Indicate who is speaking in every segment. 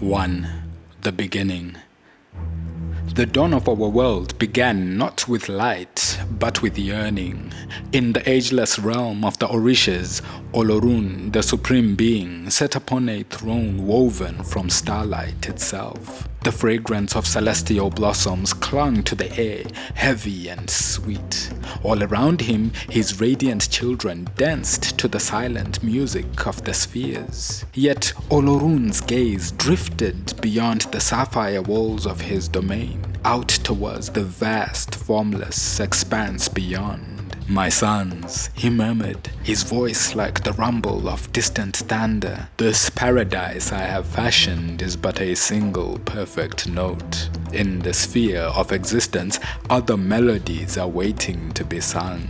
Speaker 1: 1. The beginning. The dawn of our world began not with light, but with yearning. In the ageless realm of the Orishas, Olorun, the supreme being, sat upon a throne woven from starlight itself. The fragrance of celestial blossoms clung to the air, heavy and sweet. All around him, his radiant children danced to the silent music of the spheres. Yet Olorun's gaze drifted beyond the sapphire walls of his domain, out towards the vast, formless expanse beyond. "My sons," he murmured, his voice like the rumble of distant thunder, "this paradise I have fashioned is but a single perfect note. In the sphere of existence, other melodies are waiting to be sung.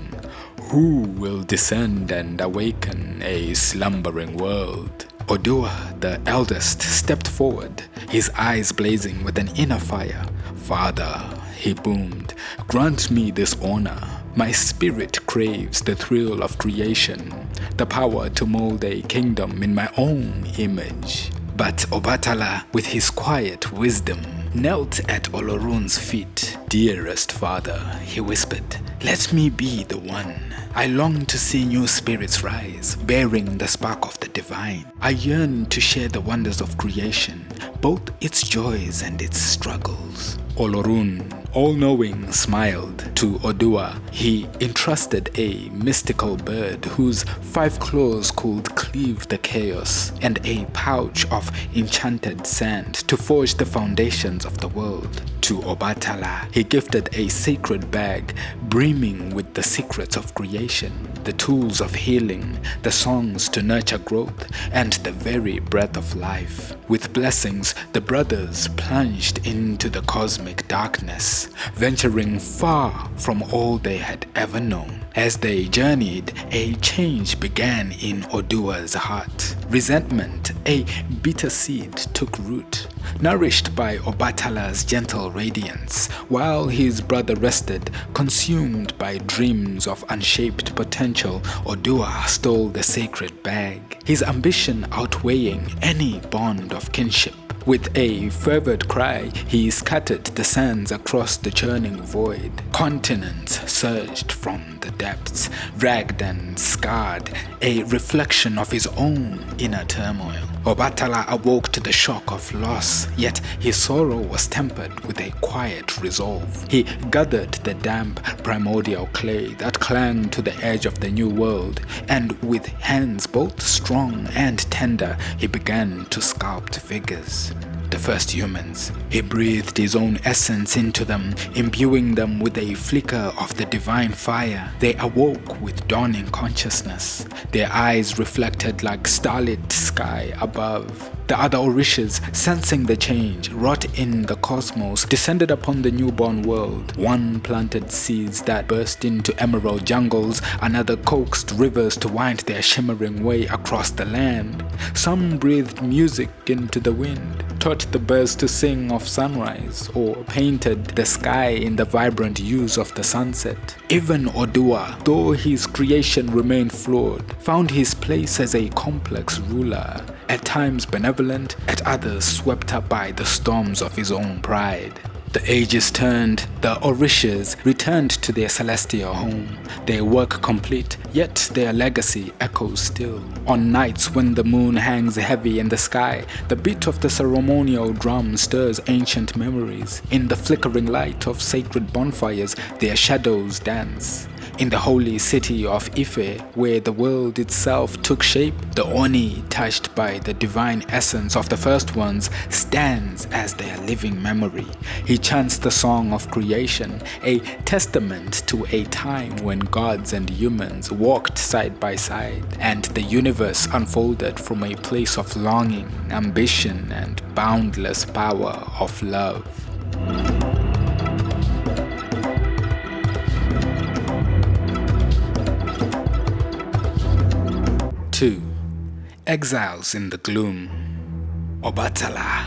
Speaker 1: Who will descend and awaken a slumbering world?" Oduwa, the eldest, stepped forward, his eyes blazing with an inner fire. "Father," he boomed, "grant me this honor. My spirit craves the thrill of creation, the power to mold a kingdom in my own image." But Obatala, with his quiet wisdom, knelt at Olorun's feet. "Dearest father," he whispered, "let me be the one. I long to see new spirits rise, bearing the spark of the divine. I yearn to share the wonders of creation, both its joys and its struggles." Olorun, all-knowing, smiled. To Oduwa, he entrusted a mystical bird whose 5 claws could cleave the chaos, and a pouch of enchanted sand to forge the foundations of the world. To Obatala, he gifted a sacred bag brimming with the secrets of creation, the tools of healing, the songs to nurture growth, and the very breath of life. With blessings, the brothers plunged into the cosmic darkness, venturing far from all they had ever known. As they journeyed, a change began in Oduwa's heart. Resentment, a bitter seed, took root. Nourished by Obatala's gentle radiance, while his brother rested, consumed by dreams of unshaped potential, Oduwa stole the sacred bag, his ambition outweighing any bond of kinship. With a fervent cry, he scattered the sands across the churning void. Continents surged from the depths, ragged and scarred, a reflection of his own inner turmoil. Obatala awoke to the shock of loss, yet his sorrow was tempered with a quiet resolve. He gathered the damp, primordial clay that clung to the edge of the new world, and with hands both strong and tender, he began to sculpt figures. The first humans. He breathed his own essence into them, imbuing them with a flicker of the divine fire. They awoke with dawning consciousness, their eyes reflected like starlit sky above. The other Orishas, sensing the change wrought in the cosmos, descended upon the newborn world. One planted seeds that burst into emerald jungles, another coaxed rivers to wind their shimmering way across the land. Some breathed music into the wind, taught the birds to sing of sunrise, or painted the sky in the vibrant hues of the sunset. Even Oduwa, though his creation remained flawed, found his place as a complex ruler, at times benevolent, at others swept up by the storms of his own pride. The ages turned, the Orishas returned to their celestial home, their work complete, yet their legacy echoes still. On nights when the moon hangs heavy in the sky, the beat of the ceremonial drum stirs ancient memories. In the flickering light of sacred bonfires, their shadows dance. In the holy city of Ife, where the world itself took shape, the Oni, touched by the divine essence of the first ones, stands as their living memory. He chants the song of creation, a testament to a time when gods and humans walked side by side, and the universe unfolded from a place of longing, ambition, and boundless power of love. Two. Exiles in the Gloom. Obatala.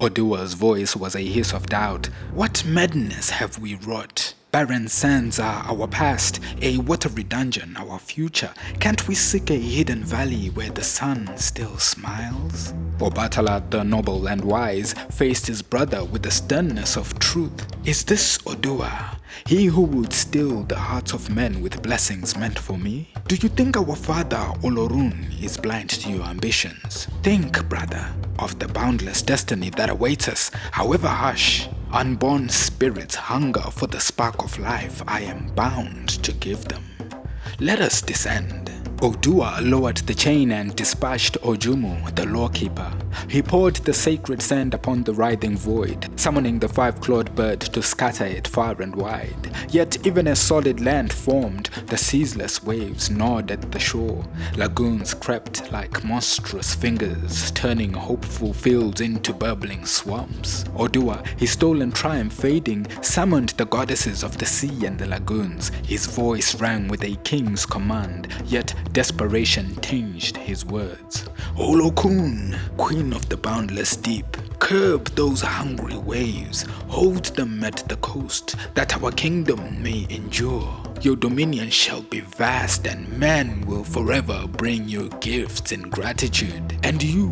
Speaker 1: Oduwa's voice was a hiss of doubt. What madness have we wrought? Barren sands are our past, a watery dungeon our future. Can't we seek a hidden valley where the sun still smiles? Obatala, the noble and wise, faced his brother with the sternness of truth. Is this Oduwa, he who would still the hearts of men with blessings meant for me? Do you think our father Olorun is blind to your ambitions? Think, brother, of the boundless destiny that awaits us, however harsh. Unborn spirits hunger for the spark of life I am bound to give them. Let us descend. Oduwa lowered the chain and dispatched Ojumu, the lawkeeper. He poured the sacred sand upon the writhing void, summoning the five-clawed bird to scatter it far and wide. Yet even as solid land formed, the ceaseless waves gnawed at the shore. Lagoons crept like monstrous fingers, turning hopeful fields into burbling swamps. Oduwa, his stolen triumph fading, summoned the goddesses of the sea and the lagoons. His voice rang with a king's command, yet desperation tinged his words. Olorun, queen of the boundless deep, curb those hungry waves, hold them at the coast, that our kingdom may endure. Your dominion shall be vast, and men will forever bring you gifts in gratitude. And you,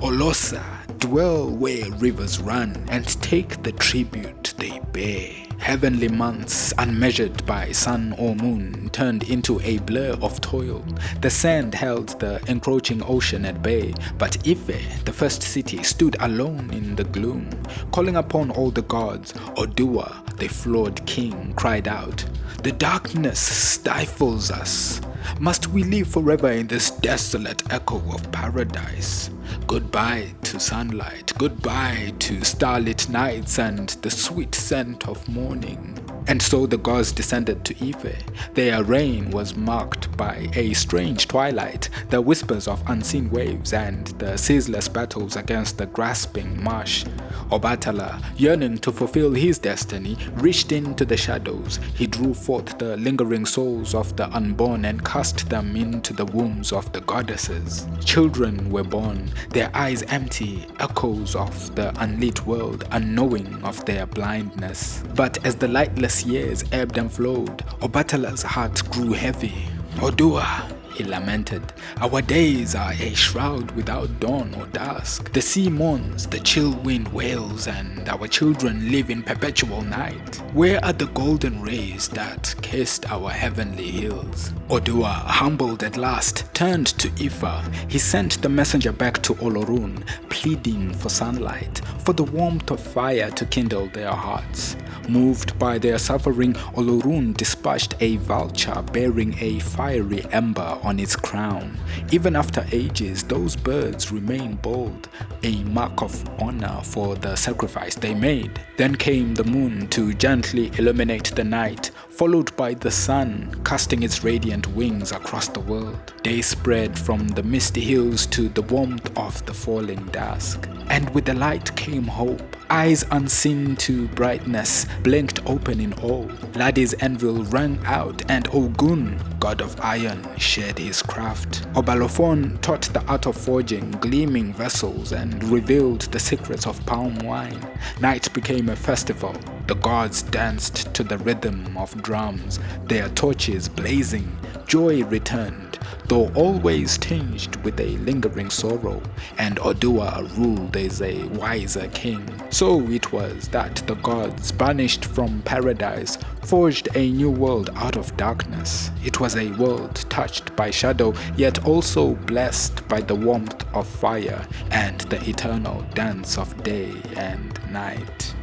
Speaker 1: Olosa, dwell where rivers run, and take the tribute they bear. Heavenly months, unmeasured by sun or moon, turned into a blur of toil. The sand held the encroaching ocean at bay, but Ife, the first city, stood alone in the gloom. Calling upon all the gods, Oduwa, the flawed king, cried out, "The darkness stifles us. Must we live forever in this desolate echo of paradise? Goodbye to sunlight, goodbye to starlit nights and the sweet scent of morning." And so the gods descended to Ife. Their reign was marked by a strange twilight, the whispers of unseen waves and the ceaseless battles against the grasping marsh. Obatala, yearning to fulfill his destiny, reached into the shadows. He drew forth the lingering souls of the unborn and cast them into the wombs of the goddesses. Children were born, their eyes empty, echoes of the unlit world, unknowing of their blindness. But as the lightless years ebbed and flowed, Obatala's heart grew heavy. "Oduwa," he lamented, "our days are a shroud without dawn or dusk. The sea mourns, the chill wind wails, and our children live in perpetual night. Where are the golden rays that kissed our heavenly hills?" Oduwa, humbled at last, turned to Ifa. He sent the messenger back to Olorun, pleading for sunlight, for the warmth of fire to kindle their hearts. Moved by their suffering, Olorun dispatched a vulture bearing a fiery ember on its crown. Even after ages, those birds remain bold, a mark of honor for the sacrifice they made. Then came the moon to gently illuminate the night, followed by the sun casting its radiant wings across the world. Day spread from the misty hills to the warmth of the falling dusk. And with the light came hope. Eyes unseen to brightness blinked open in awe. Ladi's anvil rang out, and Ogun, god of iron, shared his craft. Obalofon taught the art of forging gleaming vessels and revealed the secrets of palm wine. Night became a festival. The gods danced to the rhythm of drums, their torches blazing. Joy returned, though always tinged with a lingering sorrow, and Oduwa ruled as a wiser king. So it was that the gods, banished from paradise, forged a new world out of darkness. It was a world touched by shadow, yet also blessed by the warmth of fire and the eternal dance of day and night.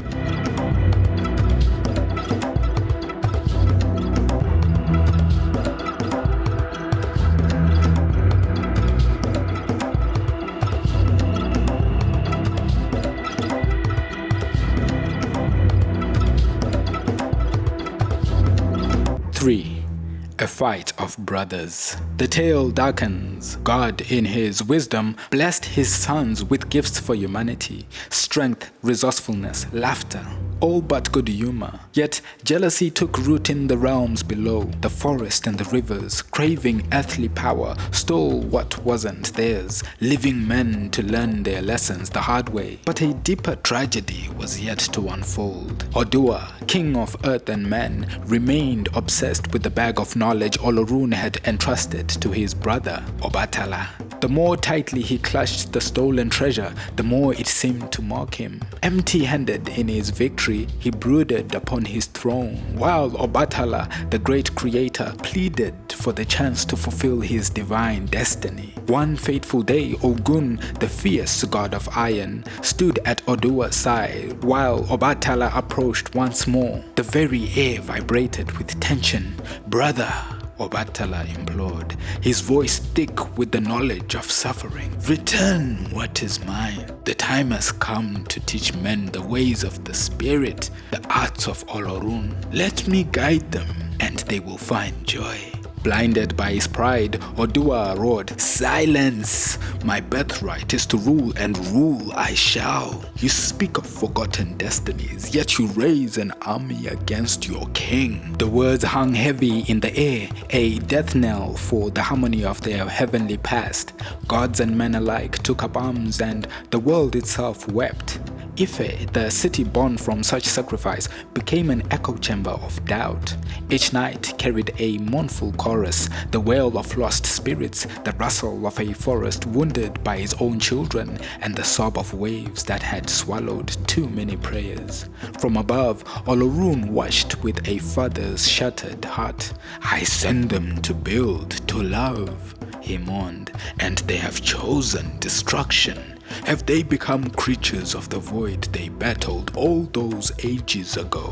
Speaker 1: A fight of brothers. The tale darkens. God, in his wisdom, blessed his sons with gifts for humanity, strength, resourcefulness, laughter. all but good humor. Yet jealousy took root in the realms below. The forest and the rivers, craving earthly power, stole what wasn't theirs, leaving men to learn their lessons the hard way. But a deeper tragedy was yet to unfold. Oduwa, king of earth and men, remained obsessed with the bag of knowledge Olorun had entrusted to his brother, Obatala. The more tightly he clutched the stolen treasure, the more it seemed to mock him. Empty-handed in his victory, he brooded upon his throne, while Obatala, the great creator, pleaded for the chance to fulfill his divine destiny. One fateful day, Ogun, the fierce god of iron, stood at Oduwa's side, while Obatala approached once more. The very air vibrated with tension. "Brother," Obatala implored, his voice thick with the knowledge of suffering, "return what is mine. The time has come to teach men the ways of the spirit, the arts of Olorun. Let me guide them, and they will find joy." Blinded by his pride, Oduwa roared, "Silence! My birthright is to rule, and rule I shall. You speak of forgotten destinies, yet you raise an army against your king." The words hung heavy in the air, a death knell for the harmony of their heavenly past. Gods and men alike took up arms, and the world itself wept. Ife, the city born from such sacrifice, became an echo chamber of doubt. Each night carried a mournful chorus, the wail of lost spirits, the rustle of a forest wounded by its own children, and the sob of waves that had swallowed too many prayers. From above, Olorun watched with a father's shattered heart. "I send them to build, to love," he mourned, "and they have chosen destruction. Have they become creatures of the void they battled all those ages ago?"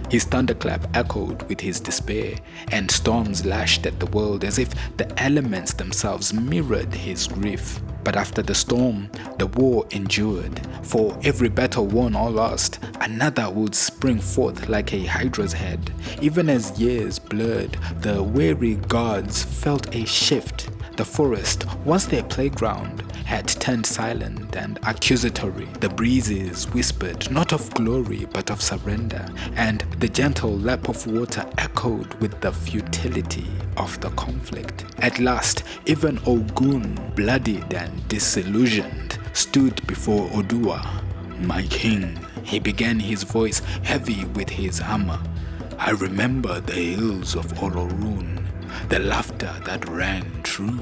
Speaker 1: His thunderclap echoed with his despair, and storms lashed at the world as if the elements themselves mirrored his grief. But after the storm, the war endured. For every battle won or lost, another would spring forth like a hydra's head. Even as years blurred, the weary gods felt a shift. The forest, once their playground, had turned silent and accusatory. The breezes whispered not of glory but of surrender, and the gentle lap of water echoed with the futility of the conflict. At last, even Ogun, bloodied and disillusioned, stood before Oduwa. "My king," he began, his voice heavy with his hammer, "I remember the hills of Olorun, the laughter that rang true.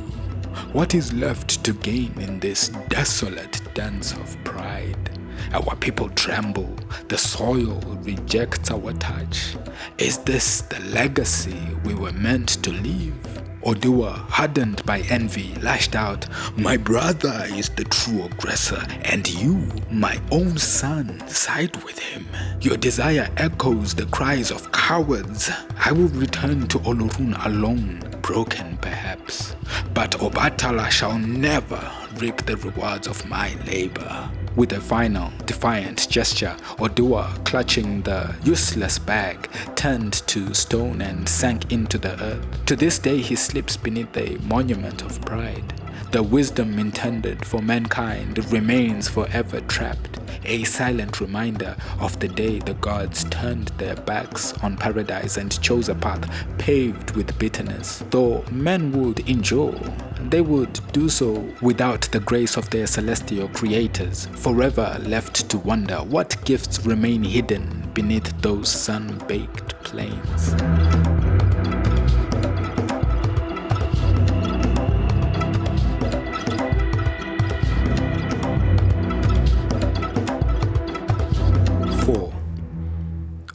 Speaker 1: What is left to gain in this desolate dance of pride? Our people tremble, the soil rejects our touch. Is this the legacy we were meant to leave?" Oduwa, hardened by envy, lashed out, "My brother is the true aggressor, and you, my own son, side with him. Your desire echoes the cries of cowards. I will return to Olorun alone, broken perhaps, but Obatala shall never reap the rewards of my labor." With a final, defiant gesture, Oduwa, clutching the useless bag, turned to stone and sank into the earth. To this day he sleeps beneath a monument of pride. The wisdom intended for mankind remains forever trapped, a silent reminder of the day the gods turned their backs on paradise and chose a path paved with bitterness. Though men would endure, they would do so without the grace of their celestial creators, forever left to wonder what gifts remain hidden beneath those sun-baked plains.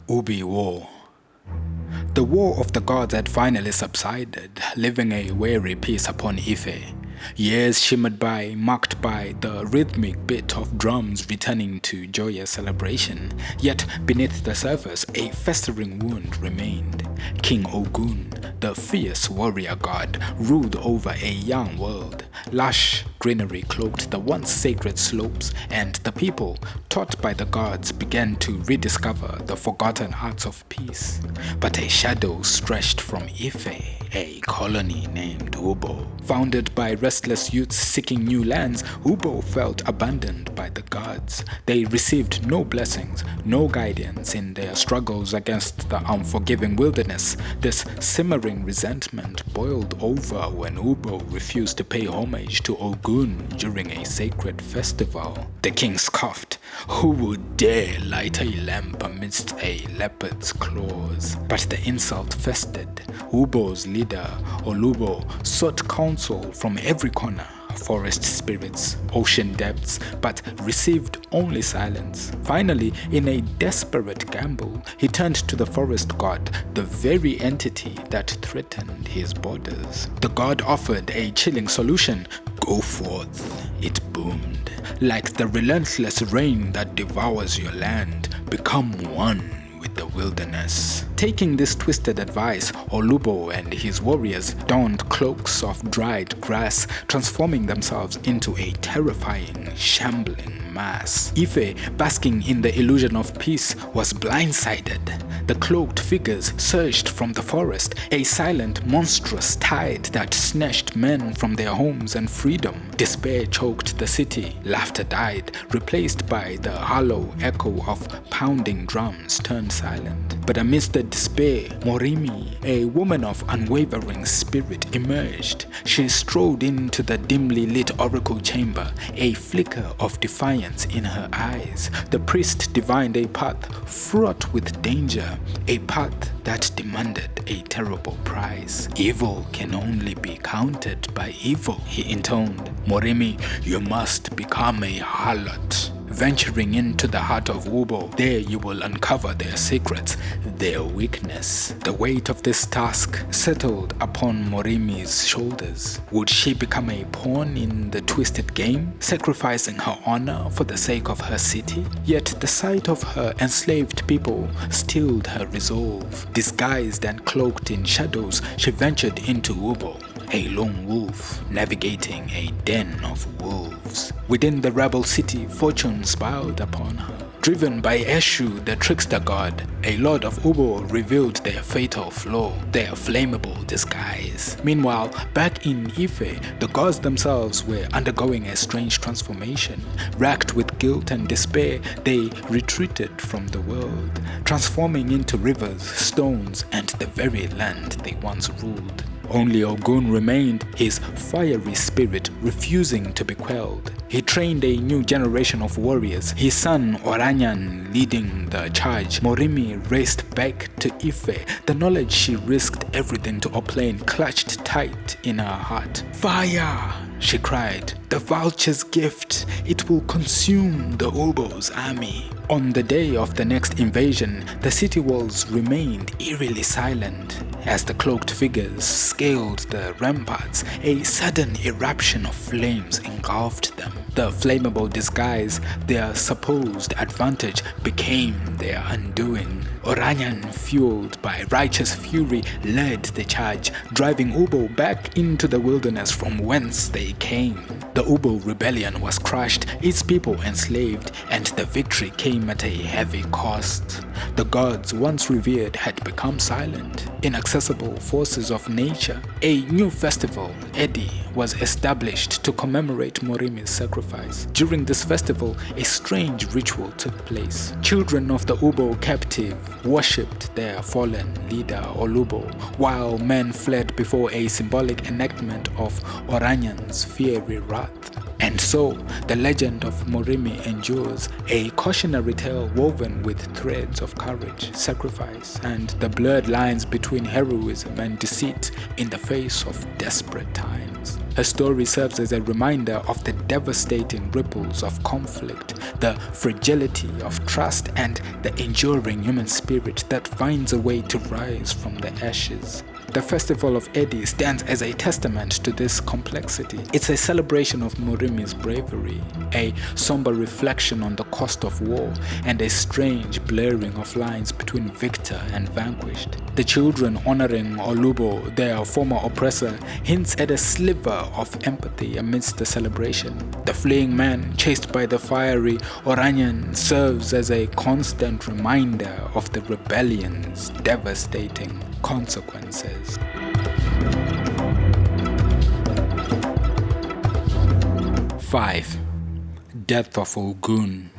Speaker 1: Ubo War. The war of the gods had finally subsided, leaving a weary peace upon Ife. Years shimmered by, marked by the rhythmic beat of drums returning to joyous celebration. Yet beneath the surface, a festering wound remained. King Ogun, the fierce warrior god, ruled over a young world. Lush greenery cloaked the once sacred slopes, and the people, taught by the gods, began to rediscover the forgotten arts of peace. But a shadow stretched from Ife, a colony named Úbo. Founded by restless youths seeking new lands, Úbo felt abandoned by the gods. They received no blessings, no guidance in their struggles against the unforgiving wilderness. This simmering resentment boiled over when Úbo refused to pay homage to Ogun during a sacred festival. The king scoffed. Who would dare light a lamp amidst a leopard's claws? But the insult festered. Úbo's leader, Olubo, sought counsel from every corner. Forest spirits, ocean depths, but received only silence. Finally, in a desperate gamble, he turned to the forest god, the very entity that threatened his borders. The god offered a chilling solution. Go forth, it boomed. Like the relentless rain that devours your land, become one with the wilderness. Taking this twisted advice, Olubo and his warriors donned cloaks of dried grass, transforming themselves into a terrifying, shambling mass. Ife, basking in the illusion of peace, was blindsided. The cloaked figures surged from the forest, a silent, monstrous tide that snatched men from their homes and freedom. Despair choked the city. Laughter died, replaced by the hollow echo of pounding drums turned silent. But amidst the despair, Morimi, a woman of unwavering spirit, emerged. She strode into the dimly lit oracle chamber, a flicker of defiance in her eyes. The priest divined a path fraught with danger, a path that demanded a terrible price. Evil can only be countered by evil, he intoned. Morimi, you must become a harlot. Venturing into the heart of Úbo, there you will uncover their secrets, their weakness. The weight of this task settled upon Morimi's shoulders. Would she become a pawn in the twisted game, sacrificing her honor for the sake of her city? Yet the sight of her enslaved people stilled her resolve. Disguised and cloaked in shadows, she ventured into Úbo, a lone wolf navigating a den of wolves. Within the rebel city, fortune smiled upon her. Driven by Eshu, the trickster god, a lord of Úbo revealed their fatal flaw, their flammable disguise. Meanwhile, back in Ife, the gods themselves were undergoing a strange transformation. Racked with guilt and despair, they retreated from the world, transforming into rivers, stones, and the very land they once ruled. Only Ogun remained, his fiery spirit refusing to be quelled. He trained a new generation of warriors, his son Oranyan leading the charge. Morimi raced back to Ife, the knowledge she risked everything to obtain clutched tight in her heart. Fire! She cried. The vulture's gift, it will consume the Úbo's army. On the day of the next invasion, the city walls remained eerily silent. As the cloaked figures scaled the ramparts, a sudden eruption of flames engulfed them. The flammable disguise, their supposed advantage, became their undoing. Oranyan, fueled by righteous fury, led the charge, driving Úbo back into the wilderness from whence they came. The Úbo rebellion was crushed, its people enslaved, and the victory came at a heavy cost. The gods once revered had become silent, inaccessible forces of nature. A new festival, Edi, was established to commemorate Morimi's sacrifice. During this festival, a strange ritual took place. Children of the Úbo captive worshipped their fallen leader Olubo, while men fled before a symbolic enactment of Oranyan's fiery wrath. And so, the legend of Morimi endures, a cautionary tale woven with threads of courage, sacrifice, and the blurred lines between heroism and deceit in the face of desperate times. Her story serves as a reminder of the devastating ripples of conflict, the fragility of trust, and the enduring human spirit that finds a way to rise from the ashes. The Festival of Edi stands as a testament to this complexity. It's a celebration of Morimi's bravery, a somber reflection on the cost of war, and a strange blurring of lines between victor and vanquished. The children honoring Olubo, their former oppressor, hints at a sliver of empathy amidst the celebration. The fleeing man, chased by the fiery Oranyan, serves as a constant reminder of the rebellion's devastating consequences. 5. Death of Ogun.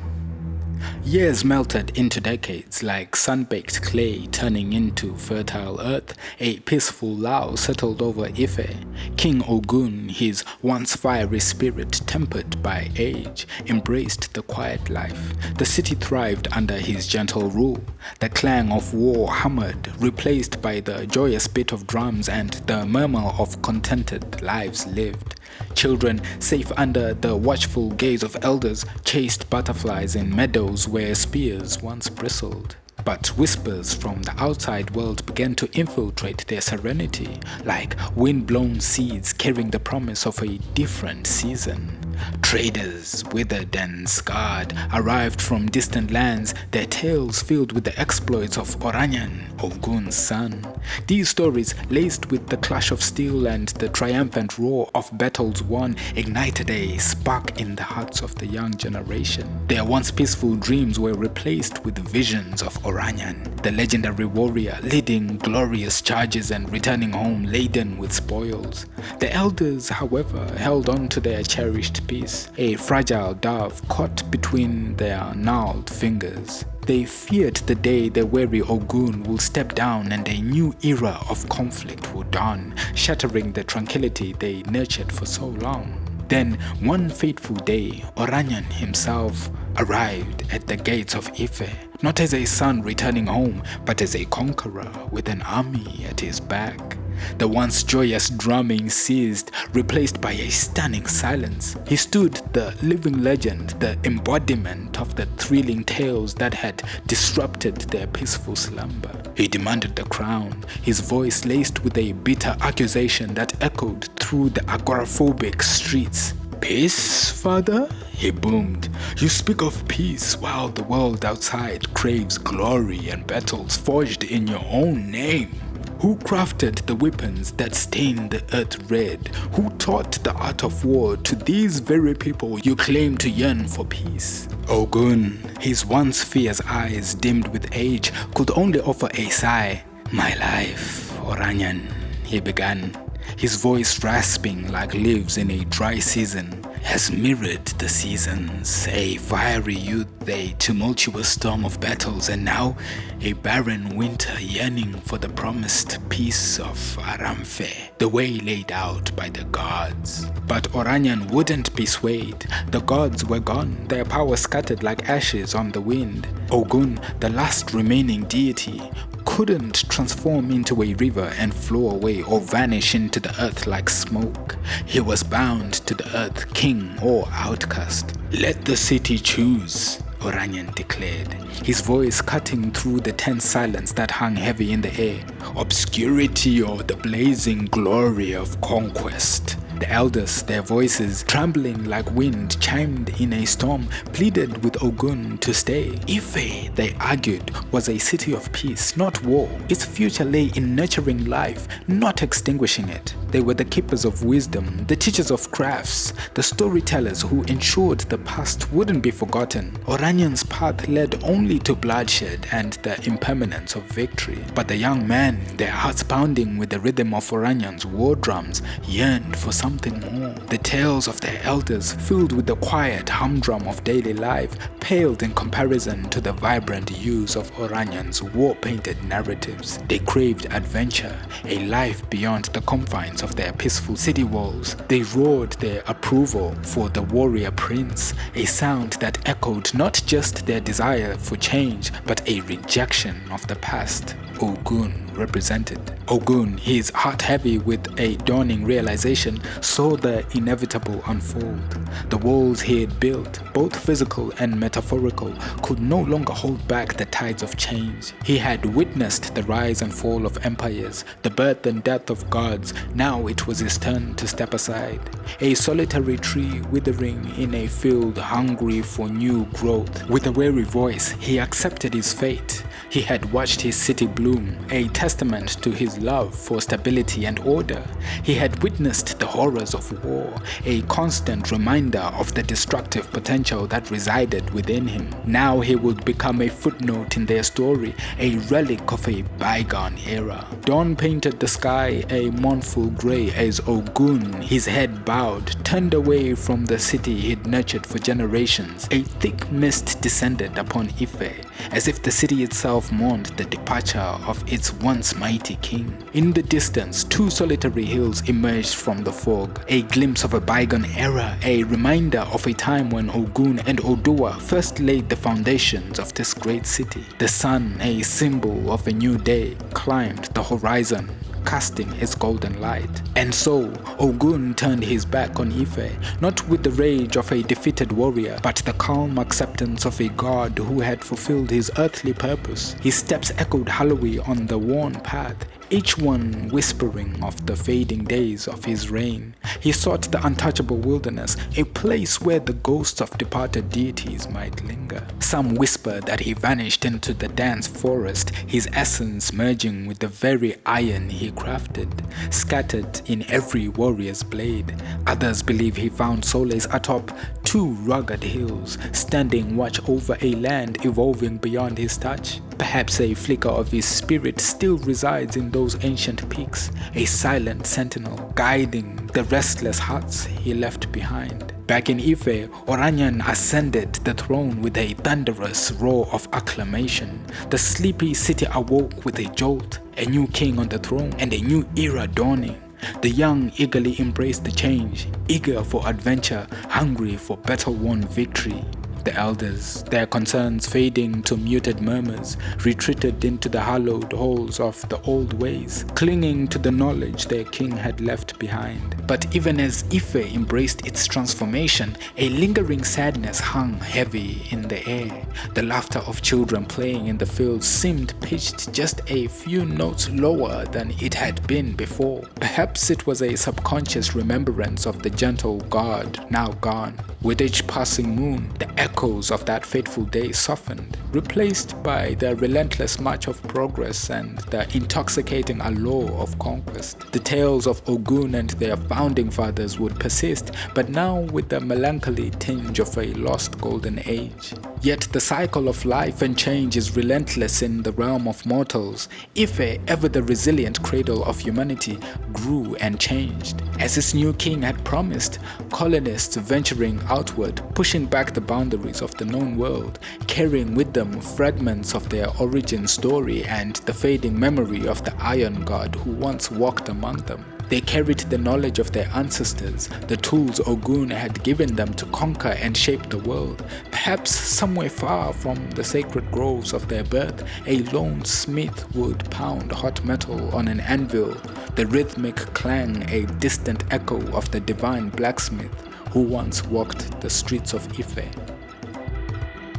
Speaker 1: Years melted into decades like sun-baked clay turning into fertile earth. A peaceful Lao settled over Ife. King Ogun, his once fiery spirit tempered by age, embraced the quiet life. The city thrived under his gentle rule. The clang of war hammered, replaced by the joyous beat of drums and the murmur of contented lives lived. Children, safe under the watchful gaze of elders, chased butterflies in meadows where spears once bristled. But whispers from the outside world began to infiltrate their serenity, like wind-blown seeds carrying the promise of a different season. Traders, withered and scarred, arrived from distant lands, their tales filled with the exploits of Oranyan, Ogun's son. These stories, laced with the clash of steel and the triumphant roar of battles won, ignited a spark in the hearts of the young generation. Their once peaceful dreams were replaced with visions of Oranyan, the legendary warrior leading glorious charges and returning home laden with spoils. The elders, however, held on to their cherished peace, a fragile dove caught between their gnarled fingers. They feared the day the weary Ogun will step down and a new era of conflict will dawn, shattering the tranquility they nurtured for so long. Then, one fateful day, Oranyan himself arrived at the gates of Ife, not as a son returning home, but as a conqueror with an army at his back. The once joyous drumming ceased, replaced by a stunning silence. He stood, the living legend, the embodiment of the thrilling tales that had disrupted their peaceful slumber. He demanded the crown, his voice laced with a bitter accusation that echoed through the agoraphobic streets. "Peace, father?" he boomed. "You speak of peace while the world outside craves glory and battles forged in your own name. Who crafted the weapons that stain the earth red? Who taught the art of war to these very people you claim to yearn for peace?" Ogun, his once fierce eyes dimmed with age, could only offer a sigh. "My life, Oranyan," he began, his voice rasping like leaves in a dry season, "has mirrored the seasons, a fiery youth, a tumultuous storm of battles, and now a barren winter yearning for the promised peace of Aramfe, the way laid out by the gods." But Oranyan wouldn't be swayed. The gods were gone, their power scattered like ashes on the wind. Ogun, the last remaining deity, couldn't transform into a river and flow away or vanish into the earth like smoke. He was bound to the earth, king or outcast. "Let the city choose," Oranyan declared, his voice cutting through the tense silence that hung heavy in the air. "Obscurity or the blazing glory of conquest." The elders, their voices trembling like wind chimed in a storm, pleaded with Ogun to stay. Ife, they argued, was a city of peace, not war. Its future lay in nurturing life, not extinguishing it. They were the keepers of wisdom, the teachers of crafts, the storytellers who ensured the past wouldn't be forgotten. Oranyan's path led only to bloodshed and the impermanence of victory. But the young men, their hearts pounding with the rhythm of Oranyan's war drums, yearned for something more. The tales of their elders, filled with the quiet humdrum of daily life, paled in comparison to the vibrant hues of Oranyan's war-painted narratives. They craved adventure, a life beyond the confines of their peaceful city walls. They roared their approval for the warrior prince, a sound that echoed not just their desire for change, but a rejection of the past. Ogun represented. Ogun, his heart heavy with a dawning realization, saw the inevitable unfold. The walls he had built, both physical and metaphorical, could no longer hold back the tides of change. He had witnessed the rise and fall of empires, the birth and death of gods. Now it was his turn to step aside. A solitary tree withering in a field hungry for new growth. With a weary voice, he accepted his fate. He had watched his city bloom, a testament to his love for stability and order. He had witnessed the horrors of war, a constant reminder of the destructive potential that resided within him. Now he would become a footnote in their story, a relic of a bygone era. Dawn painted the sky a mournful grey as Ogun, his head bowed, turned away from the city he'd nurtured for generations. A thick mist descended upon Ife, as if the city itself mourned the departure of its once mighty king. In the distance, two solitary hills emerged from the fog, a glimpse of a bygone era, a reminder of a time when Ogun and Oduwa first laid the foundations of this great city. The sun, a symbol of a new day, climbed the horizon, casting its golden light. And so, Ogun turned his back on Ife, not with the rage of a defeated warrior, but the calm acceptance of a god who had fulfilled his earthly purpose. His steps echoed hollowly on the worn path, each one whispering of the fading days of his reign. He sought the untouchable wilderness, a place where the ghosts of departed deities might linger. Some whispered that he vanished into the dense forest, his essence merging with the very iron he crafted, scattered in every warrior's blade. Others believe he found solace atop two rugged hills, standing watch over a land evolving beyond his touch. Perhaps a flicker of his spirit still resides in those ancient peaks, a silent sentinel guiding the restless hearts he left behind. Back in Ife, Oranyan ascended the throne with a thunderous roar of acclamation. The sleepy city awoke with a jolt, a new king on the throne and a new era dawning. The young eagerly embraced the change, eager for adventure, hungry for battle-won victory. The elders, their concerns fading to muted murmurs, retreated into the hallowed halls of the old ways, clinging to the knowledge their king had left behind. But even as Ife embraced its transformation, a lingering sadness hung heavy in the air. The laughter of children playing in the fields seemed pitched just a few notes lower than it had been before. Perhaps it was a subconscious remembrance of the gentle god now gone. With each passing moon, the echoes of that fateful day softened, replaced by the relentless march of progress and the intoxicating allure of conquest. The tales of Ogun and their founding fathers would persist, but now with the melancholy tinge of a lost golden age. Yet the cycle of life and change is relentless in the realm of mortals. Ife, ever the resilient cradle of humanity, grew and changed. As its new king had promised, colonists venturing outward, pushing back the boundaries of the known world, carrying with them fragments of their origin story and the fading memory of the Iron God who once walked among them. They carried the knowledge of their ancestors, the tools Ogun had given them to conquer and shape the world. Perhaps somewhere far from the sacred groves of their birth, a lone smith would pound hot metal on an anvil, the rhythmic clang a distant echo of the divine blacksmith who once walked the streets of Ife.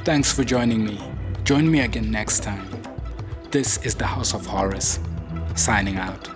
Speaker 1: Thanks for joining me. Join me again next time. This is the House of Horrors, signing out.